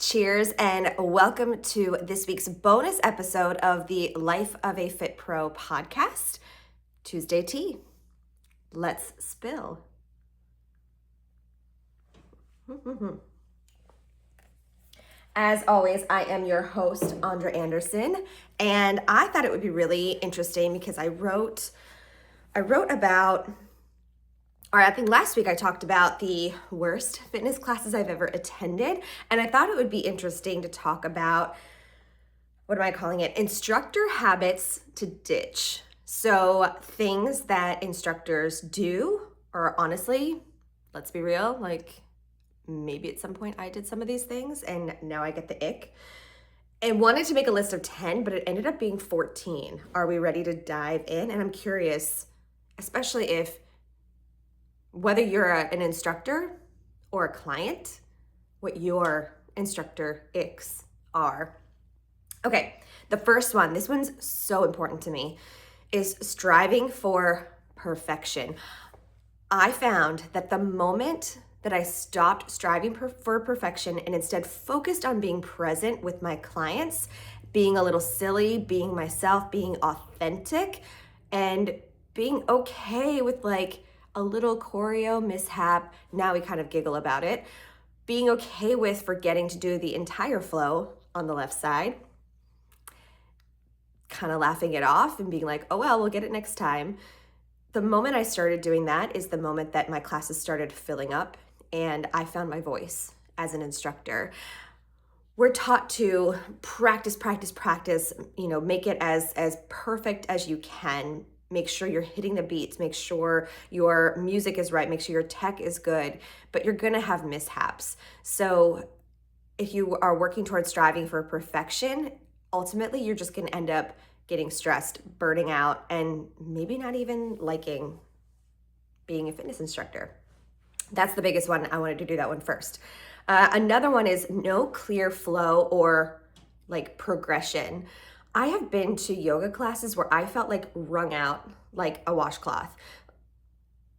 Cheers and welcome to this week's bonus episode of the Life of a Fit Pro podcast, Tuesday Tea. Let's spill. As always, I am your host, Andra Anderson, and I thought it would be really interesting because I wrote about, or I think last week I talked about the worst fitness classes I've ever attended, and I thought it would be interesting to talk about, what am I calling it? Instructor habits to ditch. So things that instructors do, or honestly, let's be real, like maybe at some point I did some of these things and now I get the ick. I wanted to make a list of 10, but it ended up being 14. Are we ready to dive in? And I'm curious, especially if whether you're an instructor or a client, what your instructor icks are. Okay, the first one, this one's so important to me, is striving for perfection. I found that the moment that I stopped striving for perfection and instead focused on being present with my clients, being a little silly, being myself, being authentic, and being okay with like a little choreo mishap. Now we kind of giggle about it. Being okay with forgetting to do the entire flow on the left side, kind of laughing it off and being like, oh, well, we'll get it next time. The moment I started doing that is the moment that my classes started filling up and I found my voice as an instructor. We're taught to practice, make it as perfect as you can. Make sure you're hitting the beats, make sure your music is right, make sure your tech is good, but you're gonna have mishaps. So if you are working towards striving for perfection, ultimately you're just gonna end up getting stressed, burning out, and maybe not even liking being a fitness instructor. That's the biggest one. I wanted to do that one first. Another one is no clear flow or like progression. I have been to yoga classes where I felt like wrung out like a washcloth.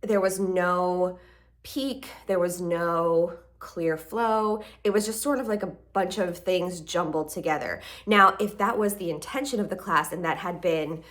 There was no peak, there was no clear flow. It was just sort of like a bunch of things jumbled together. Now, if that was the intention of the class and that had been,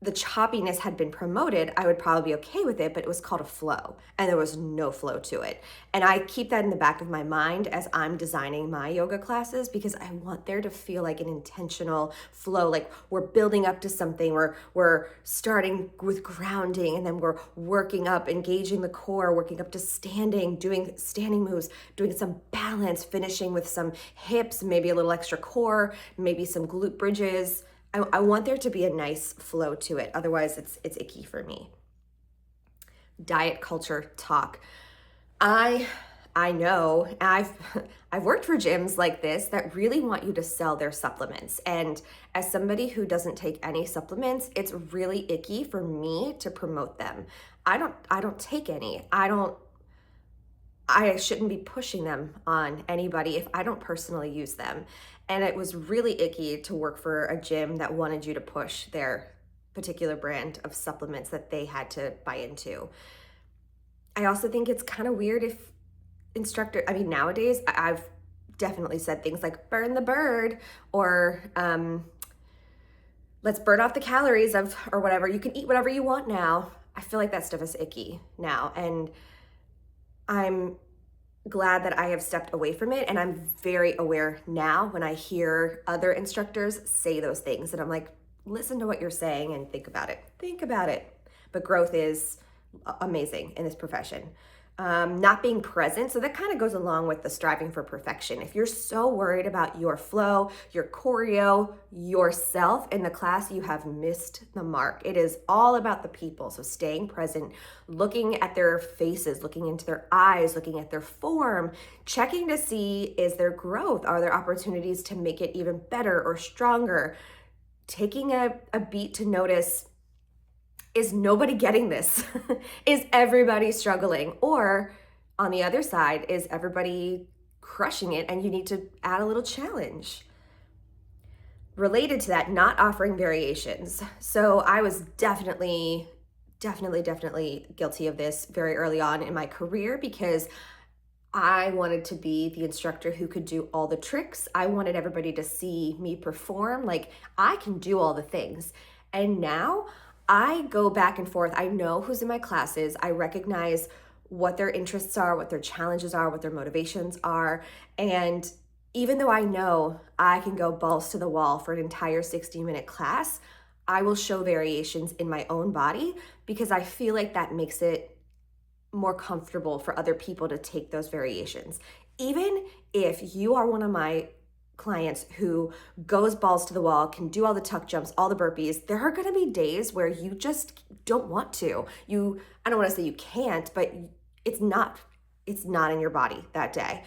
the choppiness had been promoted, I would probably be okay with it, but it was called a flow and there was no flow to it. And I keep that in the back of my mind as I'm designing my yoga classes because I want there to feel like an intentional flow, like we're building up to something, we're starting with grounding and then we're working up, engaging the core, working up to standing, doing standing moves, doing some balance, finishing with some hips, maybe a little extra core, maybe some glute bridges. I want there to be a nice flow to it. Otherwise, it's icky for me. Diet culture talk. I know I've worked for gyms like this that really want you to sell their supplements. And as somebody who doesn't take any supplements, it's really icky for me to promote them. I don't take any. I shouldn't be pushing them on anybody if I don't personally use them. And it was really icky to work for a gym that wanted you to push their particular brand of supplements that they had to buy into. I also think it's kind of weird if nowadays I've definitely said things like burn the bird or let's burn off the calories of, or whatever. You can eat whatever you want now. I feel like that stuff is icky now. And I'm glad that I have stepped away from it. And I'm very aware now when I hear other instructors say those things. And I'm like, listen to what you're saying and think about it. Think about it. But growth is amazing in this profession. Not being present. So that kind of goes along with the striving for perfection. If you're so worried about your flow, your choreo, yourself in the class, you have missed the mark. It is all about the people. So staying present, looking at their faces, looking into their eyes, looking at their form, checking to see, is there growth? Are there opportunities to make it even better or stronger? Taking a beat to notice, is nobody getting this? Is everybody struggling? Or on the other side, is everybody crushing it and you need to add a little challenge? Related to that, not offering variations. So I was definitely guilty of this very early on in my career because I wanted to be the instructor who could do all the tricks. I wanted everybody to see me perform. Like, I can do all the things. And now I go back and forth. I know who's in my classes. I recognize what their interests are, what their challenges are, what their motivations are. And even though I know I can go balls to the wall for an entire 60-minute class, I will show variations in my own body because I feel like that makes it more comfortable for other people to take those variations. Even if you are one of my clients who goes balls to the wall, can do all the tuck jumps, all the burpees, there are going to be days where you just don't want to. I don't want to say you can't, but it's not in your body that day.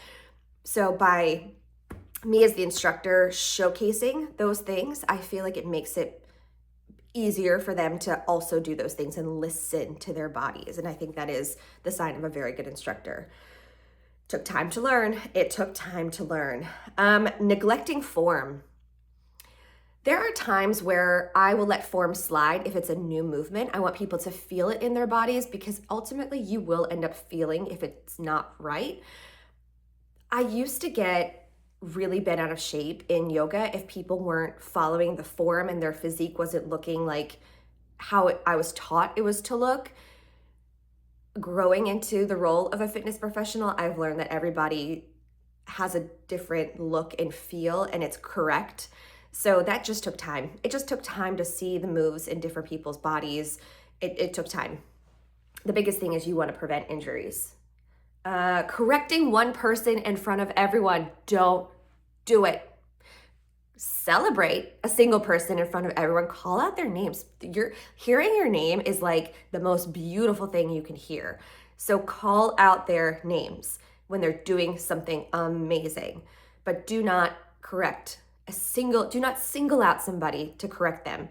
So by me as the instructor showcasing those things, I feel like it makes it easier for them to also do those things and listen to their bodies. And I think that is the sign of a very good instructor. Took time to learn. It took time to learn. Neglecting form. There are times where I will let form slide if it's a new movement. I want people to feel it in their bodies because ultimately you will end up feeling if it's not right. I used to get really bent out of shape in yoga if people weren't following the form and their physique wasn't looking like how I was taught it was to look. Growing into the role of a fitness professional, I've learned that everybody has a different look and feel, and it's correct. So that just took time. It just took time to see the moves in different people's bodies. It took time. The biggest thing is you want to prevent injuries. Correcting one person in front of everyone, don't do it. Celebrate a single person in front of everyone. Call out their names. Hearing your name is like the most beautiful thing you can hear. So call out their names when they're doing something amazing, but do not do not single out somebody to correct them.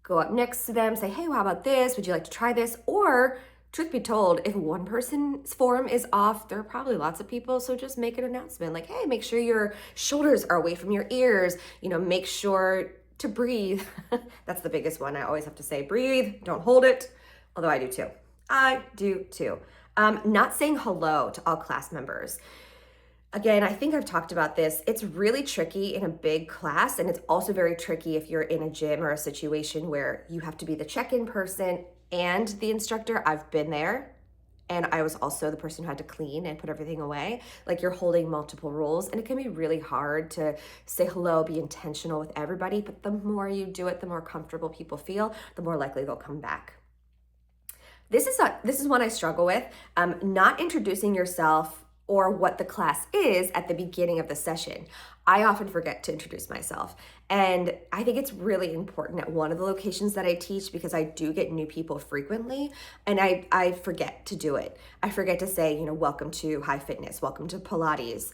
Go up next to them, say, hey, how about this? Would you like to try this? Or truth be told, if one person's form is off, there are probably lots of people, so just make an announcement like, hey, make sure your shoulders are away from your ears, make sure to breathe. That's the biggest one. I always have to say, breathe, don't hold it, although I do too. Not saying hello to all class members. Again, I think I've talked about this. It's really tricky in a big class, and it's also very tricky if you're in a gym or a situation where you have to be the check-in person and the instructor. I've been there, and I was also the person who had to clean and put everything away. Like, you're holding multiple roles, and it can be really hard to say hello, be intentional with everybody, but the more you do it, the more comfortable people feel, the more likely they'll come back. This is one I struggle with, not introducing yourself or what the class is at the beginning of the session. I often forget to introduce myself. And I think it's really important at one of the locations that I teach because I do get new people frequently, and I forget to do it. I forget to say, welcome to High Fitness, welcome to Pilates.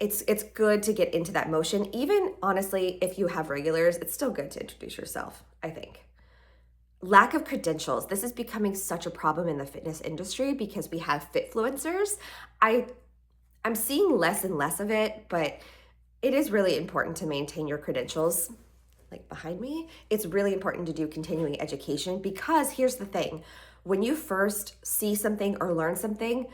It's good to get into that motion. Even honestly, if you have regulars, it's still good to introduce yourself, I think. Lack of credentials. This is becoming such a problem in the fitness industry because we have fitfluencers. I'm seeing less and less of it, but it is really important to maintain your credentials. Like behind me, it's really important to do continuing education because here's the thing. When you first see something or learn something,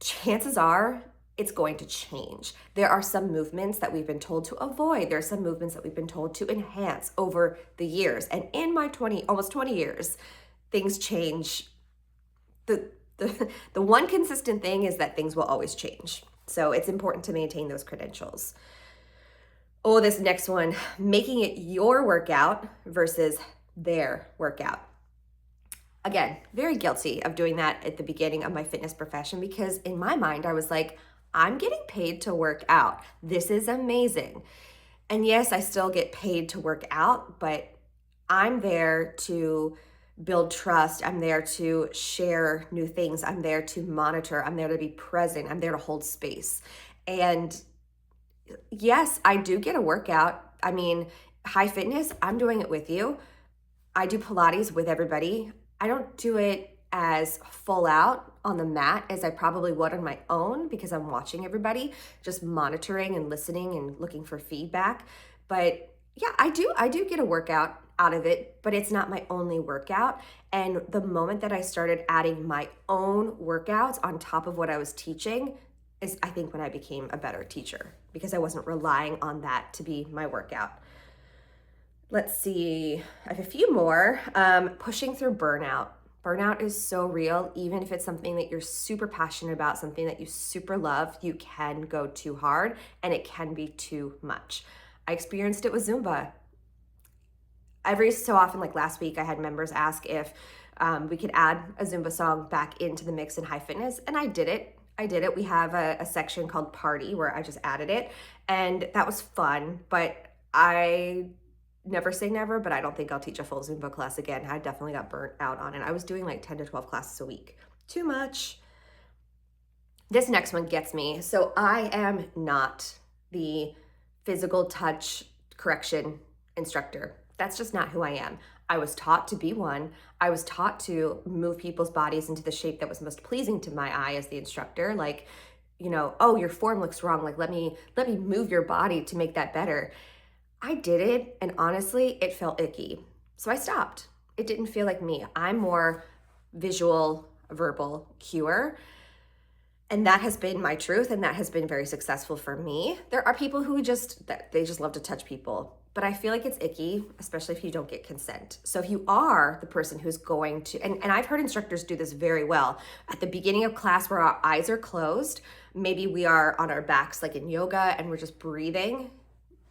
chances are it's going to change. There are some movements that we've been told to avoid. There are some movements that we've been told to enhance over the years. And in my almost 20 years, things change. The one consistent thing is that things will always change. So it's important to maintain those credentials. Oh, this next one, making it your workout versus their workout. Again, very guilty of doing that at the beginning of my fitness profession because in my mind, I was like, I'm getting paid to work out. This is amazing. And yes, I still get paid to work out, but I'm there to build trust. I'm there to share new things. I'm there to monitor. I'm there to be present. I'm there to hold space. And yes, I do get a workout. I mean, High Fitness, I'm doing it with you. I do Pilates with everybody. I don't do it as full out on the mat as I probably would on my own because I'm watching everybody, just monitoring and listening and looking for feedback. But yeah, I do get a workout. out of it, but it's not my only workout. And the moment that I started adding my own workouts on top of what I was teaching is, I think, when I became a better teacher, because I wasn't relying on that to be my workout. Let's see, I have a few more. Pushing through burnout. Burnout is so real. Even if it's something that you're super passionate about, something that you super love, you can go too hard and it can be too much. I experienced it with Zumba. Every so often, like last week, I had members ask if we could add a Zumba song back into the mix in High Fitness, and I did it. We have a section called Party where I just added it, and that was fun, but I never say never, but I don't think I'll teach a full Zumba class again. I definitely got burnt out on it. I was doing like 10 to 12 classes a week. Too much. This next one gets me. So I am not the physical touch correction instructor. That's just not who I am. I was taught to be one. I was taught to move people's bodies into the shape that was most pleasing to my eye as the instructor. Like, oh, your form looks wrong. Like, let me move your body to make that better. I did it, and honestly, it felt icky. So I stopped. It didn't feel like me. I'm more visual, verbal cuer. And that has been my truth, and that has been very successful for me. There are people who they just love to touch people, but I feel like it's icky, especially if you don't get consent. So if you are the person who's going to, and I've heard instructors do this very well, at the beginning of class where our eyes are closed, maybe we are on our backs like in yoga and we're just breathing,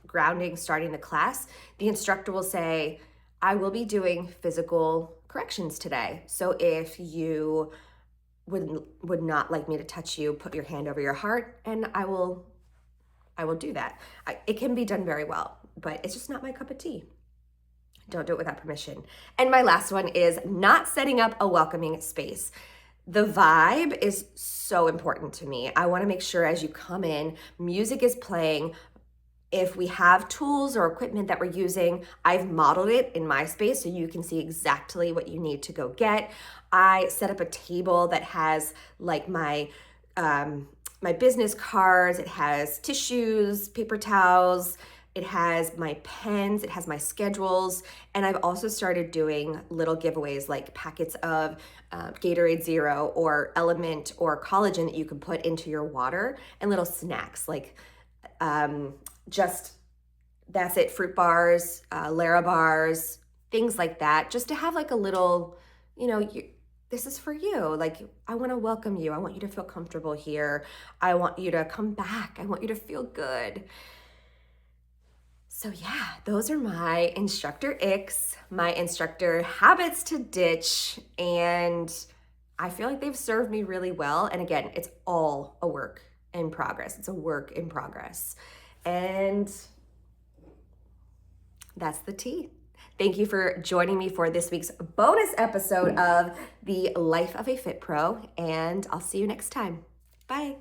grounding, starting the class, the instructor will say, I will be doing physical corrections today. So if you would not like me to touch you, put your hand over your heart, and I will do that. It can be done very well, but it's just not my cup of tea. Don't do it without permission. And my last one is not setting up a welcoming space. The vibe is so important to me. I want to make sure as you come in, music is playing. If we have tools or equipment that we're using, I've modeled it in my space so you can see exactly what you need to go get. I set up a table that has like my business cards, it has tissues, paper towels, it has my pens, it has my schedules, and I've also started doing little giveaways like packets of Gatorade Zero or Element or collagen that you can put into your water, and little snacks like that's it, fruit bars, Lara bars, things like that, just to have like a little, this is for you. Like, I want to welcome you. I want you to feel comfortable here. I want you to come back. I want you to feel good. So yeah, those are my instructor icks, my instructor habits to ditch, and I feel like they've served me really well. And again, it's all a work in progress. It's a work in progress. And that's the tea. Thank you for joining me for this week's bonus episode of The Life of a Fit Pro, and I'll see you next time. Bye.